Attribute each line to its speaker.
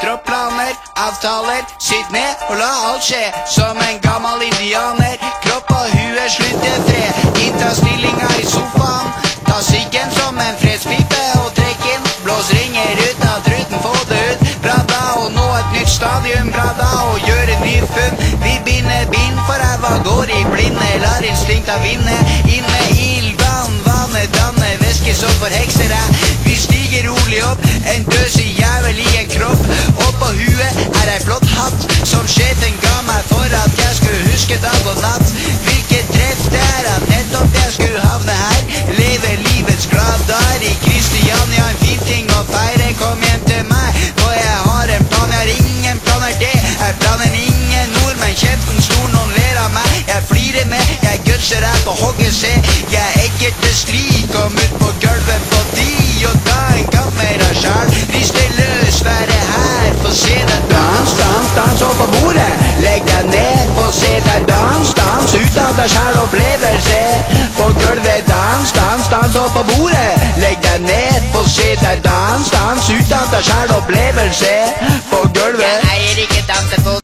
Speaker 1: Kroppplaner, avtaler, sitt ned og la alt skje. Som en gammel indianer, kropp og hue slutter fred. Innta stillinga i sofaen, ta sikken som en fredspipe og trekk inn. Blås ringer uten at ruten får det ut. Bra da å nå et nytt stadium, bra da å gjøre ny funn. Vi binder bind for ræva, går i blinde, lar instinkta vinne. Inne ild, vannet danner væske som forhekser deg. Vi stiger rolig opp, en døsig jævel i en kropp. Og på huet er ei flott hatt som sjefen ga meg for at jeg skulle huske dag og natt. Hvilket treff det er at nettopp jeg skulle havne her. Leve livets glad der i Kristiania, en fin ting å feire. Kom hjem til meg, for jeg har en plan. Jeg har ingen planer, det er planen ingen nordmenn. Kjeften stor, noen ler av meg. Jeg flirer med, jeg gutser deg på hogget, se. Jeg er ekkelt til strik, kom ut på gulvet på de og ta en kamp med deg sjæl. Riste løs, være her, få se deg dans, dans, dans opp på bordet. Legg deg ned, få se deg dans, dans ut av deg sjæl opplevelse. På gulvet dans, dans, dans opp på bordet. Legg deg ned, få se deg dans, dans ut av deg sjæl opplevelse. På gulvet. Jeg eier ikke dans.